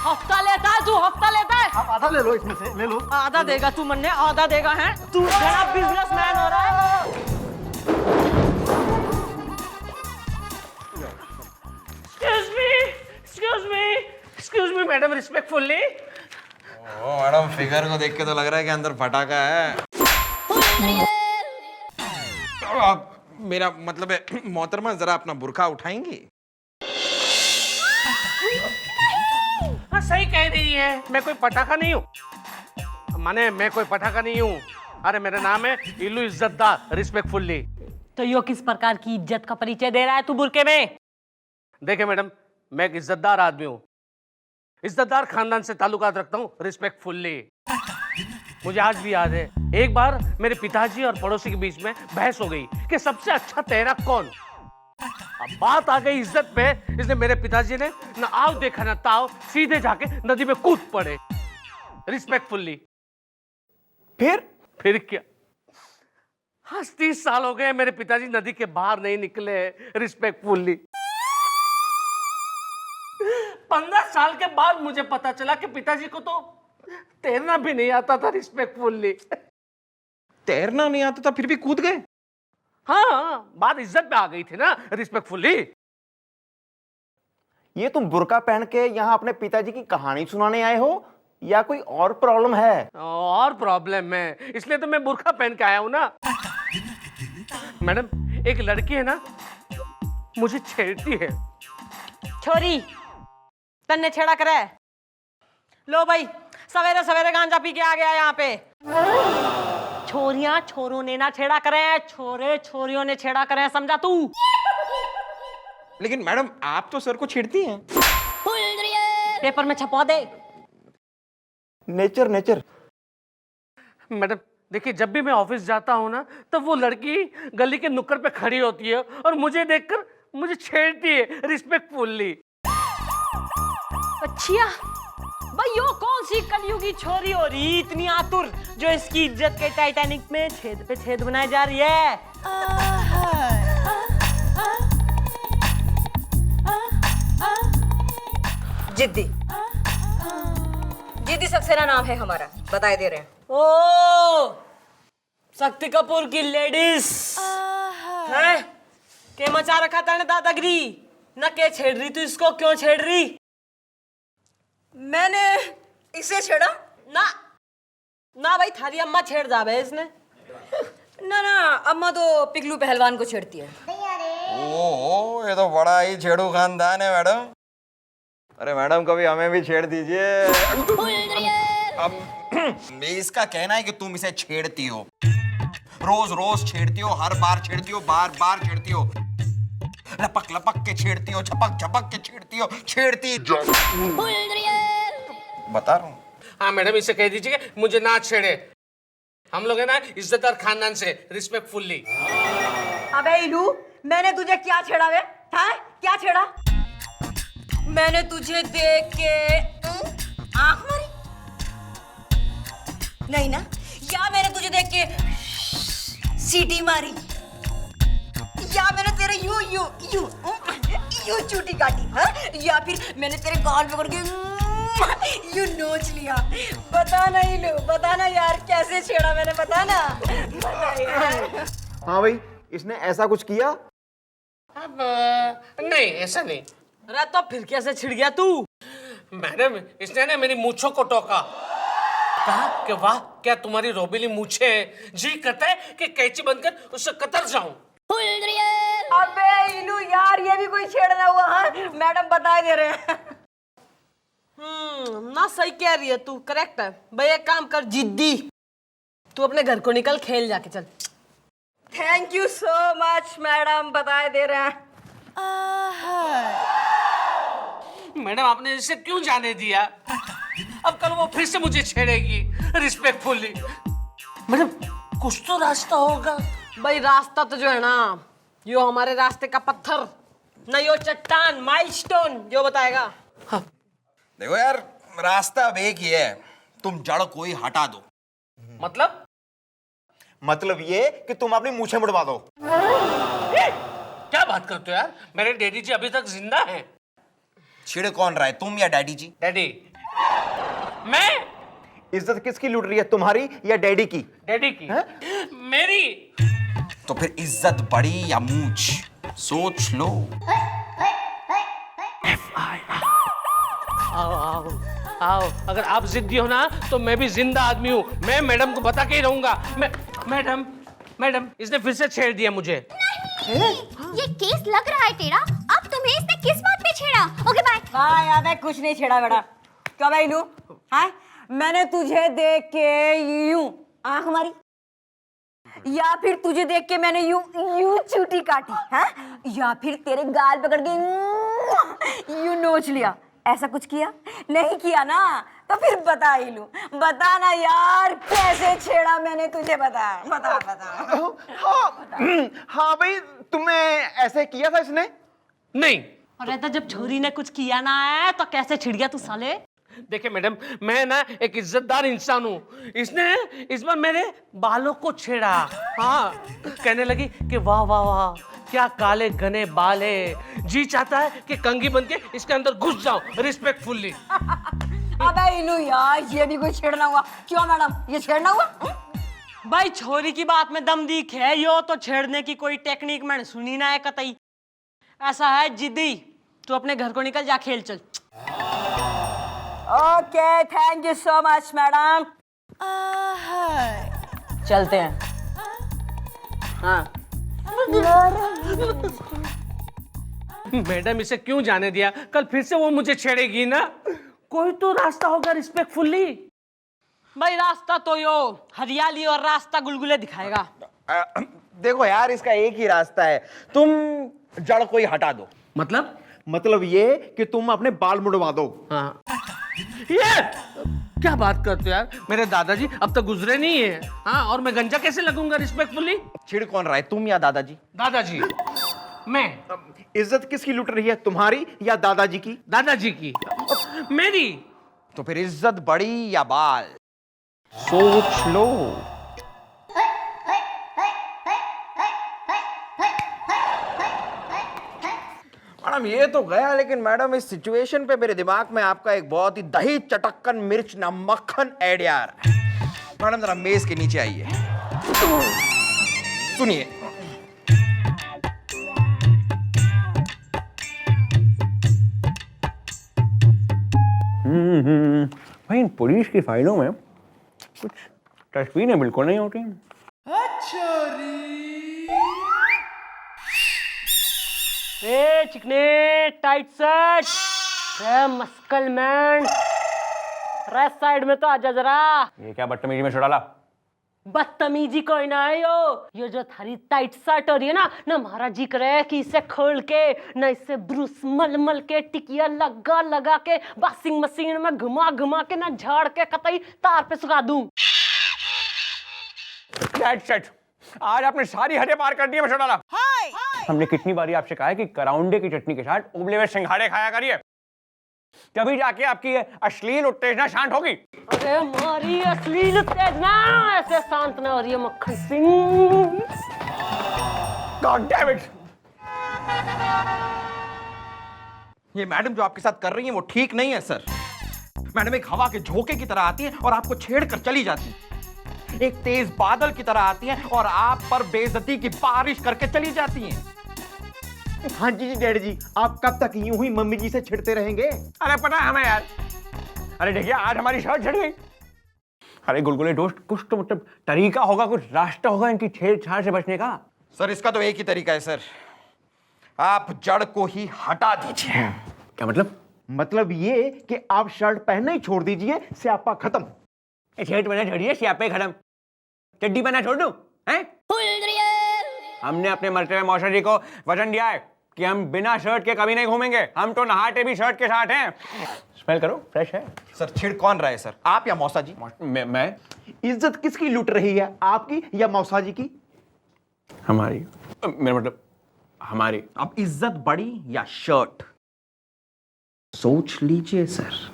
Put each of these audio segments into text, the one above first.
हफ्ता लेता है तू, हफ्ता लेता है। आप आधा ले लो, इसमें से ले लो। आधा देगा तू, मन्ने आधा देगा है तू। बड़ा बिजनेसमैन हो रहा है। Excuse me madam, respectfully. Oh madam, figure को देख के तो लग रहा है कि अंदर फटाका है। मेरा मतलब है मोहतरमा, जरा अपना बुर्का उठाएंगी? हाँ सही कह रही है, मैं कोई पटाखा नहीं हूँ। माने मैं कोई पटाखा नहीं हूँ। अरे मेरा नाम है इल्लू इज्जतदार, रिस्पेक्टफुल्ली। तो यो किस प्रकार की इज्जत का परिचय दे रहा है तू बुरके में? देखिए मैडम, मैं एक इज्जतदार आदमी हूँ, इज्जतदार खानदान से ताल्लुकात रखता हूँ, रिस्पेक्टफुल्ली। मुझे आज भी याद है, एक बार मेरे पिताजी और पड़ोसी के बीच में बहस हो गई कि सबसे अच्छा तैराक कौन। अब बात आ गई इज्जत पे, इसलिए मेरे पिताजी ने न आव देखा न ताव, सीधे जाके नदी में कूद पड़े, रिस्पेक्टफुल्ली। फिर क्या, हाँ 30 साल हो गए मेरे पिताजी नदी के बाहर नहीं निकले, रिस्पेक्टफुल्ली। 15 साल के बाद मुझे पता चला कि पिताजी को तो तैरना भी नहीं आता था, रिस्पेक्टफुल्ली। तैरना नहीं आता था फिर भी कूद गए? हाँ, बात इज्जत पे आ गई थी ना, रिस्पेक्टफुल्ली। ये तुम बुर्का पहन के यहाँ अपने पिताजी की कहानी सुनाने आए हो या कोई और प्रॉब्लम है? और प्रॉब्लम है, इसलिए तो मैं बुर्का पहन के आया हूं ना। मैडम, एक लड़की है ना, मुझे छेड़ती है। छोरी तन्ने छेड़ा करे। लो भाई, सवेरे सवेरे गांजा पी के आ गया यहाँ पे। छोरियां छोरों ने ना छेड़ा करे, छोरे छोरियों ने छेड़ा करे, समझा तू? लेकिन मैडम, आप तो सर को छेड़ती हैं। पेपर में छपवा दे। Nature nature. मैडम देखिए, जब भी मैं ऑफिस जाता हूँ ना, तब वो लड़की गली के नुक्कड़ पे खड़ी होती है और मुझे देखकर मुझे छेड़ती है, रिस्पेक्टफुल्ली। अच्छा भाई, यो कौन सी कलयुगी छोरी हो रही इतनी आतुर, जो इसकी इज्जत के टाइटैनिक में छेद पे छेद बनाए जा रही है? जिद्दी, जिद्दी सक्सेना नाम है हमारा, बताए दे रहे हैं। ओ, शक्ति कपूर की लेडीज है के मचा रखा तेने दादागिरी न? के छेड़ रही तू इसको, क्यों छेड़ रही? मैंने इसे छेड़ा ना ना भाई, थारी अम्मा छेड़ जावे इसने। ना ना, अम्मा तो पिगलू पहलवान को छेड़ती है। ओह, ये तो बड़ा ही छेड़ू खानदान है मैडम। अरे मैडम, कभी हमें भी छेड़ दीजिए। अब इसका कहना है कि तुम इसे छेड़ती हो, रोज रोज छेड़ती हो, हर बार छेड़ती हो, बार बार छेड़ती हो, लपक लपक के छेड़ती हो, झपक झपक के छेड़ती हो, छेड़ती बता रहा हूँ। हाँ मैडम, इसे कह दीजिए कि मुझे ना छेड़े। हम लोग है ना इज्जतदार खानदान से, रिस्पेक्टफुल्ली। अबे इलू, मैंने तुझे क्या छेड़ा वे? हाँ, क्या छेड़ा? मैंने तुझे देख के आंख मारी? नहीं ना? या मैंने तुझे देख के सीटी मारी? या मैंने तेरे यू यू यू यू चूटी काटी? हाँ? या फिर मैंने तेरे गाल पकड़ के यू नोच लिया? बता ना इलू, बता ना यार, कैसे छेड़ा मैंने, बता ना, बता यार। हाँ भाई, इसने ऐसा कुछ किया? अब नहीं, ऐसा नहीं। अरे तो फिर कैसे छिड़ गया तू? मैडम, इसने ना मेरी मूंछों को टोका, कहा कि वाह क्या तुम्हारी रोबीली मूंछें हैं, जी करता है कि कैंची बनकर उससे कतर जाऊं। अबे इलू यार, ये भी कोई छेड़ना हुआ? हाँ मैडम, बताए दे रहे हैं। ना सही कह रही है तू, करेक्ट है भाई। एक काम कर जिद्दी, तू अपने घर को निकल, खेल जाके चल। Thank you so much madam, बताए दे रहे हैं। मैडम, आपने इसे क्यों जाने दिया? अब कल वो फिर से मुझे छेड़ेगी, रिस्पेक्टफुल्ली। मैडम, कुछ तो रास्ता होगा। भाई रास्ता तो जो है ना, यो हमारे रास्ते का पत्थर न, यो चट्टान, माइलस्टोन जो बताएगा। हाँ। देखो यार, रास्ता अब एक ही है, तुम जड़ कोई हटा दो। मतलब ये कि तुम अपनी मूछें मुड़वा दो। क्या बात करते हो यार, मेरे डैडी जी अभी तक जिंदा हैं। छिड़ कौन रहा है, तुम या डैडी जी? डैडी, मैं इज्जत किसकी लूट रही है, तुम्हारी या डैडी की? डैडी की। मेरी। तो फिर इज्जत बड़ी या मूंछ, सोच लो। आओ आओ आओ, अगर आप जिद्दी हो ना तो मैं भी जिंदा आदमी हूँ। मैं मैडम को बता के ही रहूंगा। मैडम मैडम, इसने फिर से छेड़ दिया मुझे। ये केस लग रहा है तेरा। अब तुम्हें इसने किस बात पे छेड़ा? Okay bye. हाँ यार, मैं कुछ नहीं छेड़ा बेटा। क्या भाई लू? हाँ, मैंने तुझे देख के यूं आंख मारी, या फिर तुझे देख के मैंने यूं यूं चूटी काटी, हाँ? या फिर तेरे गाल पकड़ के यूं नोच लिया? ऐसा कुछ किया? नहीं किया ना? तो फिर बता ही लूं, बता ना यार, कैसे छेड़ा मैंने तुझे? बता बता बता। हाँ भाई, तुमने ऐसे किया था इसने? नहीं। अरे तो जब छोरी ने कुछ किया ना है तो कैसे छिड़ गया तू साले? देखिए मैडम, मैं ना एक इज्जतदार इंसान हूँ। इसने इस बार मेरे बालों को छेड़ा। हाँ, कहने लगी कि वाह वाह वाह, क्या काले घने बाल है। जी चाहता है कि कंघी बन के इसके अंदर घुस जाऊं रिस्पेक्टफुल्ली। अबे इलू यार, ये भी कोई छेड़ना हुआ? क्यों मैडम, ये छेड़ना हुआ? भाई छोरी की बात में दम दिख है, यो तो छेड़ने की कोई टेक्निक मैंने सुनी ना है कतई। ऐसा है जिद्दी, तू अपने घर को निकल जा, खेल चल। Okay, thank you so much madam. चलते हैं। हाँ। मैडम, इसे क्यों जाने दिया? कल फिर से वो मुझे छेड़ेगी ना। कोई तो रास्ता होगा रिस्पेक्टफुल्ली। भाई रास्ता तो यो हरियाली और रास्ता गुलगुले दिखाएगा। देखो यार, इसका एक ही रास्ता है, तुम जड़ को ही हटा दो। मतलब ये कि तुम अपने बाल मुड़वा दो। हाँ। ये क्या बात करते हो यार? मेरे दादाजी अब तक गुजरे नहीं है। हाँ, और मैं गंजा कैसे लगूंगा रिस्पेक्टफुल्ली? छिड़ कौन रहा है, तुम या दादाजी? दादाजी। मैं। इज्जत किसकी लूट रही है, तुम्हारी या दादाजी की? दादाजी की। मेरी। तो फिर इज्जत बड़ी या बाल, सोच लो। मैडम ये तो गया, लेकिन मैडम इस सिचुएशन पे मेरे दिमाग में आपका एक बहुत ही दही चटक्कन मिर्च ना मक्खन आइडिया आ रहा है। मैडम जरा मेज के नीचे आइए, सुनिए। भाई, इन पुलिस की फाइलों में कुछ तस्वीरें बिल्कुल नहीं होती। ए चिकने टाइट शर्ट, रे मस्कल मैन, रे साइड में तो आजा जरा। ये क्या बदतमीजी में डाला? बदतमीजी कोई ना है यो जो थारी टाइट शर्ट हो रही है ना महाराज जी करे कि इसे खोल के ना इसे ब्रूस मल के टिकिया लगा लगा के वॉशिंग मशीन में घुमा घुमा के ना झाड़ के कतई तार पे सुखा दूं। आज आपने सारी हदें पार कर दी है डाला। हमने कितनी बारी आपसे कहा है कि कराउंडे की चटनी के साथ उबले हुए सिंघाड़े खाया करिए, तभी जाके आपकी ये अश्लील उत्तेजना शांत होगी। अरे हमारी अश्लील उत्तेजना ऐसे शांत ना हो रही है मक्खन सिंह। God damn it! ये मैडम जो आपके साथ कर रही है वो ठीक नहीं है सर। मैडम एक हवा के झोंके की तरह आती है और आपको छेड़ कर चली जाती है। एक तेज बादल की तरह आती है और आप पर बेइज्जती की बारिश करके चली जाती हैं। हाँ जी डैडी जी, आप कब तक यूं ही मम्मी जी से छिड़ते रहेंगे? अरे पता है हमें यार। अरे देखिए, आज हमारी शर्ट छिड़ गई। अरे गुलगुले दोस्त, कुछ तो मतलब तरीका होगा, कुछ रास्ता होगा इनकी छेड़छाड़ से बचने का। सर इसका तो एक ही तरीका है सर, आप जड़ को ही हटा दीजिए। क्या मतलब? मतलब ये कि आप शर्ट पहनना ही छोड़ दीजिए, स्यापा खत्म। शर्ट पहना छोड़िए, स्यापे खत्म। चड्डी पहना छोड़ दूं? हैं? हमने अपने मरते मौसा जी को वचन दिया है कि हम बिना शर्ट के कभी नहीं घूमेंगे। हम तो नहाते भी शर्ट के साथ हैं। स्मेल करो, फ्रेश है। सर छिड़ कौन रहा है सर, आप या मौसा जी? मैं। इज्जत किसकी लूट रही है, आपकी या मौसा जी की? हमारी। मेरा मतलब हमारी। अब इज्जत बड़ी या शर्ट, सोच लीजिए सर।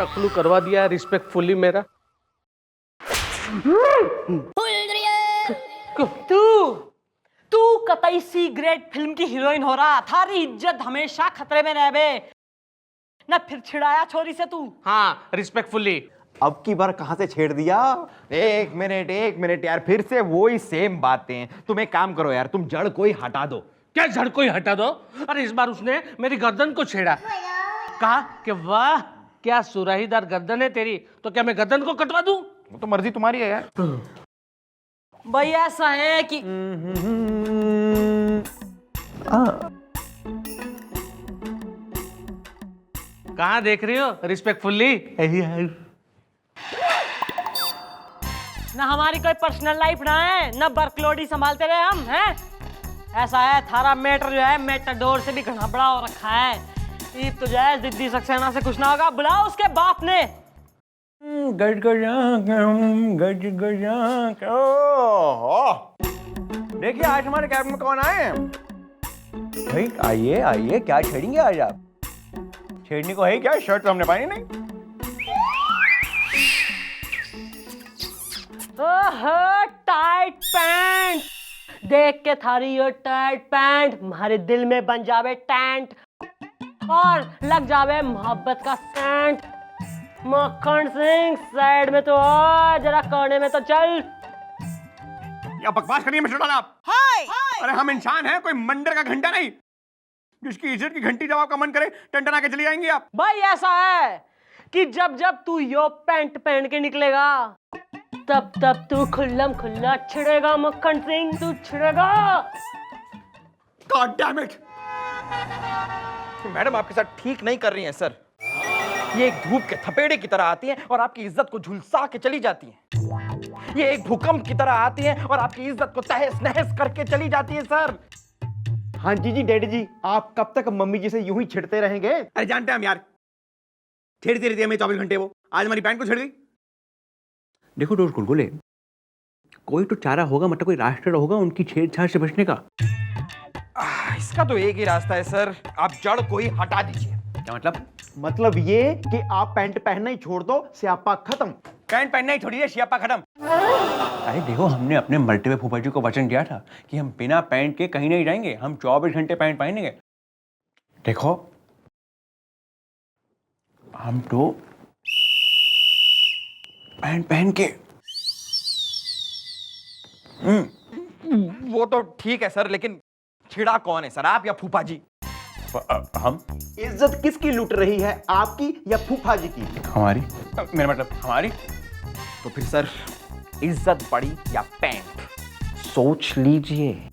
टकलू करवा दिया है रिस्पेक्टफुली मेरा। तू कतई सी ग्रेट फिल्म की हीरोइन हो रहा, थारी इज्जत हमेशा खतरे में रहबे ना, फिर छिड़ाया छोरी से तू। हाँ रिस्पेक्टफुली। अब की बार कहां से छेड़ दिया? एक मिनट यार, फिर से वही सेम बातें। तुम एक काम करो यार, तुम जड़ कोई हटा दो। क्या जड़ कोई हटा दो? अरे इस बार उसने मेरी गर्दन को छेड़ा, कहा कि वाह क्या सुराहीदार गर्दन है तेरी, तो क्या मैं गर्दन को कटवा दूं? वो तो मर्जी तुम्हारी है यार। भाई ऐसा है कि कहाँ देख रही हो रिस्पेक्टफुली? ना हमारी कोई पर्सनल लाइफ ना है, ना वर्कलोड ही संभालते रहे हम हैं। ऐसा है थारा मैटर जो है मेटाडोर से भी घना बड़ा हो रखा है। ईद तो जो है जिद्दी सक्सेना से कुछ ना होगा, बुलाओ उसके बाप ने। देखिए आज हमारे कैबिन में कौन आए हैं? भाई आइए आइए, क्या छेड़ेंगे आज आप? छेड़ने को है क्या? शर्ट तो हमने पहनी नहीं। ओहो टाइट पैंट, देख के थारी यो टाइट पैंट हमारे दिल में बन जावे टेंट और लग जावे मोहब्बत का सेंट। मक्खन सिंह साइड में तो आ, जरा कोने में तो चल। या बकवास करिए मिस्टर डाला आप। अरे हम इंसान हैं, कोई मंदिर का घंटा नहीं जिसकी इज्जत की घंटी जब आपका मन करे टंटना के चली जाएंगी आप। भाई ऐसा है कि जब जब तू यो पैंट पहन के निकलेगा तब तब तू खुल्लम खुल्ला छिड़ेगा मक्खन सिंह, तू छिड़ेगा। God damn it! मैडम आपके साथ ठीक नहीं कर रही हैं सर। ये एक धूप के थपेड़े की तरह आती हैं और आपकी इज्जत को झुलसा के चली जाती हैं। ये एक भूकंप की तरह आती हैं और आपकी इज्जत को तहस नहस करके चली जाती है सर। हाँ जी डैडी जी, आप कब तक मम्मी जी से यूं ही छिड़ते रहेंगे? अरे जानते हैं हम यार, छेड़ती रहती है हमें 24 घंटे। वो आज हमारी पैंट को छेड़ दी। देखो दोस्त गुलगुले, कोई तो चारा होगा, मतलब कोई रास्ता होगा उनकी छेड़छाड़ से बचने का। इसका तो एक ही रास्ता है सर, आप जड़ को ही हटा दीजिए। क्या मतलब? मतलब ये कि आप पैंट पहनना ही छोड़ दो, स्यापा खत्म। पैंट पहनना ही छोड़िए, शियापा खत्म। अरे देखो, हमने अपने मरते हुए फूफा जी को वचन दिया था कि हम बिना पैंट के कहीं नहीं जाएंगे, हम 24 घंटे पैंट पहनेंगे। देखो हम तो पैंट पहन के वो तो ठीक है सर, लेकिन छिड़ा कौन है सर, आप या फूफा जी? हम? इज्जत किसकी लूट रही है, आपकी या फूफा जी की? हमारी। मेरा मतलब हमारी। तो फिर सर इज्जत बड़ी या पैंट, सोच लीजिए।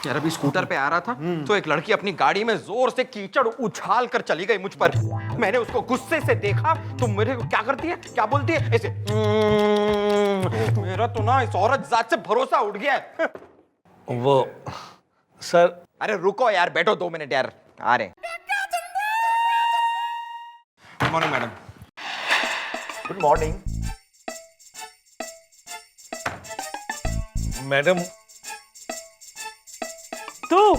यार अभी स्कूटर पे आ रहा था तो एक लड़की अपनी गाड़ी में जोर से कीचड़ उछाल कर चली गई मुझ पर। मैंने उसको गुस्से से देखा तो मेरे को क्या करती है, क्या बोलती है ऐसे। मेरा तो ना इस औरत जात से भरोसा उठ गया है। वो सर। अरे रुको यार, बैठो 2 मिनट यार, आ रहे। Good morning madam. Good morning madam. तू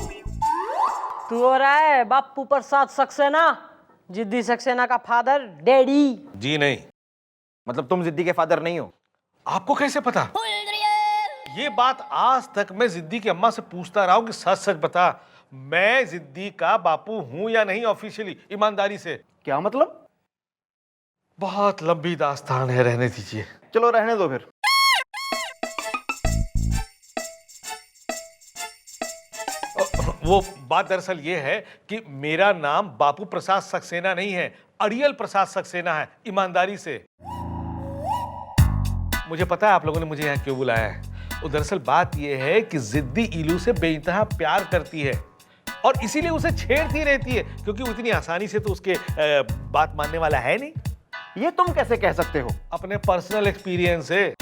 हो रहा है बापू प्रसाद सक्सेना, जिद्दी सक्सेना का फादर डैडी। जी नहीं। मतलब तुम जिद्दी के फादर नहीं हो? आपको कैसे पता? ये बात आज तक मैं जिद्दी की अम्मा से पूछता रहा हूं कि सच सच बता, मैं जिद्दी का बापू हूं या नहीं ऑफिशियली, ईमानदारी से। क्या मतलब? बहुत लंबी दास्तान है, रहने दीजिए। चलो रहने दो फिर। वो बात दरअसल ये है कि मेरा नाम बापू प्रसाद सक्सेना नहीं है, अड़ियल प्रसाद सक्सेना है, ईमानदारी से। मुझे पता है आप लोगों ने मुझे यहाँ क्यों बुलाया है। वो दरअसल बात यह है कि जिद्दी इलू से बेइंतहा प्यार करती है और इसीलिए उसे छेड़ती रहती है, क्योंकि वो इतनी आसानी से तो उसके बात मानने वाला है नहीं। ये तुम कैसे कह सकते हो? अपने पर्सनल एक्सपीरियंस से।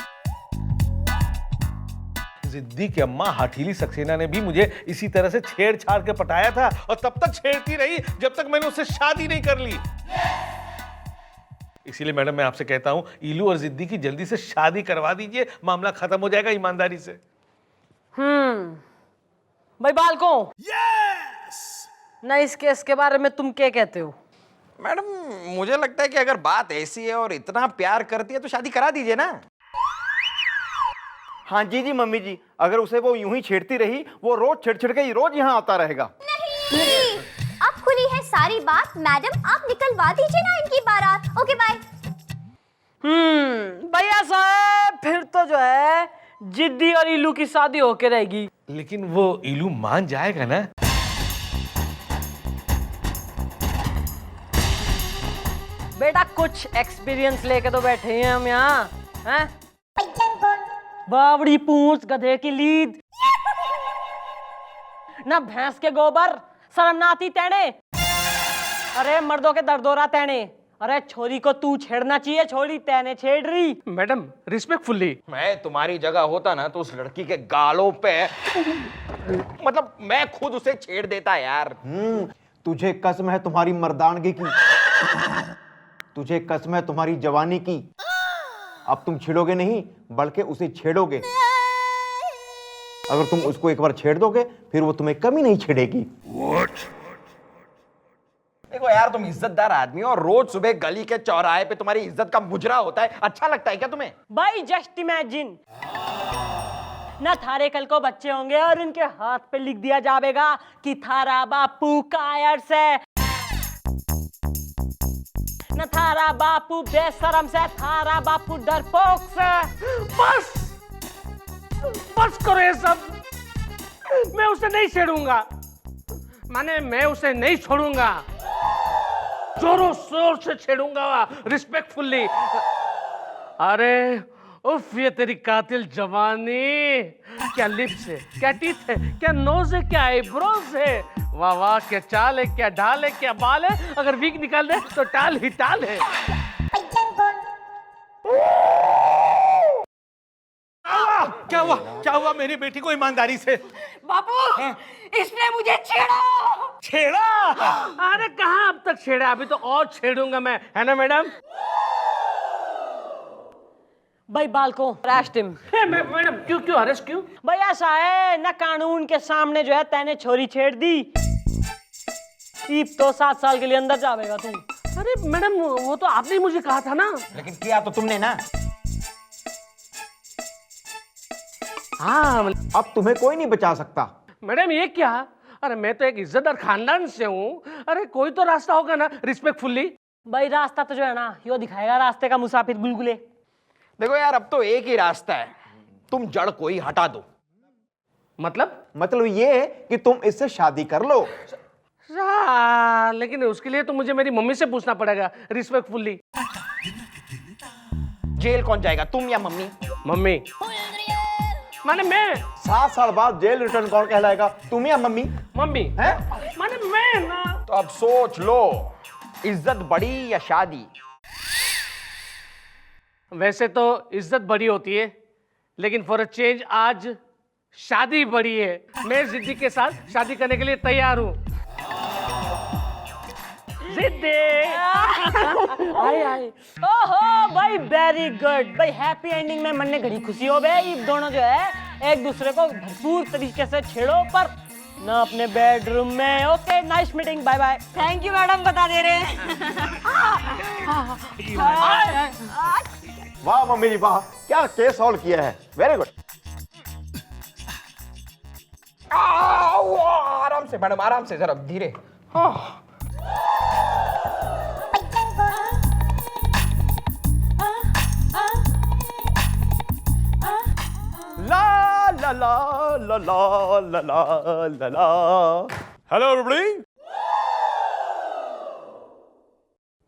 जिद्दी की अम्मा हठीली सक्सेना ने भी मुझे इसी तरह से छेड़छाड़ के पटाया था और तब तक छेड़ती रही जब तक मैंने उससे शादी नहीं कर ली। इसीलिए मैडम मैं आपसे कहता हूं, इलू और जिद्दी की जल्दी से शादी करवा दीजिए, मामला खत्म हो जाएगा ईमानदारी से। भाई बालकों, ना इस केस के बारे में तुम क्या कहते हो? मैडम मुझे लगता है कि अगर बात ऐसी है और इतना प्यार करती है तो शादी करा दीजिए ना। हाँ जी जी मम्मी जी, अगर उसे वो यूं ही छेड़ती रही, वो रोज छेड़ के ही रोज यहाँ आता रहेगा। नहीं, अब खुली है सारी बात। मैडम आप निकलवा दीजिए ना इनकी बारात। Okay bye. भैया साहब फिर तो जो है जिद्दी और इलू की शादी होके रहेगी। लेकिन वो इलू मान जाएगा ना? बेटा कुछ एक्सपीरियंस लेके तो बैठे हैं हम यहाँ, हैं? बावड़ी पूंछ गधे की लीद, ना भैंस के गोबर, शर्म ना आती तेने? अरे मर्दों के दर्दोरा तेने। अरे छोरी को तू छेड़ना चाहिए, छोरी तेने छेड़ रही। मैडम रिस्पेक्टफुल्ली। मैं तुम्हारी जगह होता ना तो उस लड़की के गालों पे मतलब मैं खुद उसे छेड़ देता यार। तुझे कसम है तुम्हारी मर्दानगी की, तुझे कसम है तुम्हारी जवानी की। अब तुम छेड़ोगे नहीं बल्कि उसे छेड़ोगे। अगर तुम उसको एक बार छेड़ दोगे फिर वो तुम्हें कभी नहीं छेड़ेगी। देखो यार तुम इज्जतदार आदमी हो और रोज सुबह गली के चौराहे पे तुम्हारी इज्जत का मुजरा होता है, अच्छा लगता है क्या तुम्हें? भाई जस्ट इमेजिन ना थारे कल को बच्चे होंगे और उनके हाथ पे लिख दिया जाएगा कि थारा बापू कायर से, न थारा बापू बेशरम से, थारा बापू डरपोक से। बस बस करो ये सब। मैं उसे नहीं छेड़ूंगा, माने मैं उसे नहीं छोड़ूंगा, जोरों शोर से छेड़ूंगा, रिस्पेक्टफुल्ली। अरे उफ, ये तेरी कातिल जवानी। क्या लिप्स है, क्या टीथ है, क्या नोज है, क्या आईब्रोज है। वाह वाह, क्या चाल है, क्या ढाल है, क्या बाल है। अगर वीक निकाल दे तो टाल ही टाल है। क्या हुआ? क्या हुआ मेरी बेटी को ईमानदारी से? बापू इसने मुझे छेड़ा। छेड़ा? अरे कहाँ अब तक छेड़ा, अभी तो और छेड़ूंगा मैं, है ना मैडम? भाई बाल को अरेस्ट हिम। मैडम क्यों क्यों अरेस्ट क्यों? भाई ऐसा है ना, कानून के सामने जो है तैने छोरी छेड़ दी, ईप तो 7 साल के लिए अंदर जाएगा तू। अरे मैडम वो तो आपने मुझे कहा था ना। लेकिन किया तो तुमने ना। हाँ अब तुम्हें कोई नहीं बचा सकता। मैडम ये क्या? अरे मैं तो एक इज्जतदार खानदान से हूँ। अरे कोई तो रास्ता होगा ना, रिस्पेक्टफुल्ली। भाई रास्ता तो जो है ना यो दिखाएगा रास्ते का मुसाफिर गुलगुले। देखो यार अब तो एक ही रास्ता है, तुम जड़ को ही हटा दो। मतलब ये है कि तुम इससे शादी कर लो। लेकिन उसके लिए तो मुझे मेरी मम्मी से पूछना पड़ेगा, रिस्पेक्टफुल्ली। जेल कौन जाएगा, तुम या मम्मी? मम्मी माने मैं। 7 साल बाद जेल रिटर्न कौन कहलाएगा, तुम या मम्मी? मम्मी हैं? माने मैं ना। तो अब सोच लो, इज्जत बड़ी या शादी? वैसे तो इज्जत बड़ी होती है, लेकिन फॉर अ चेंज आज शादी बड़ी है। मैं जिद्दी के साथ शादी करने के लिए तैयार हूँ। जिद्दी हाय हाय। ओहो भाई वेरी गुड भाई, हैप्पी एंडिंग में मन ने घड़ी खुशी हो बे। ये दोनों जो है एक दूसरे को भरपूर तरीके से छेड़ो, पर ना अपने बेडरूम में। Okay nice meeting, bye bye. Thank you madam, बता दे रहे हैं। वाह मम्मी जी वाह, क्या केस सॉल्व किया है, वेरी गुड। आराम से मैडम, आराम से, जरा धीरे। ला ला ला ला ला ला ला ला ला। हेलो एवरीबॉडी,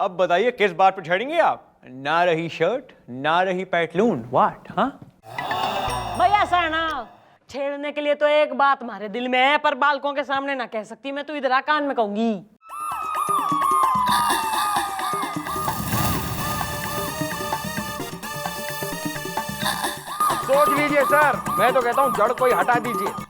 अब बताइए किस बात पे छेड़ेंगे आप? ना रही शर्ट, ना रही पैटलून, व्हाट? हाँ भाई ऐसा है ना, छेड़ने के लिए तो एक बात हमारे दिल में है, पर बालकों के सामने ना कह सकती। मैं तो इधर आ कान में कहूंगी। सोच लीजिए सर, मैं तो कहता हूँ जड़ को ही हटा दीजिए।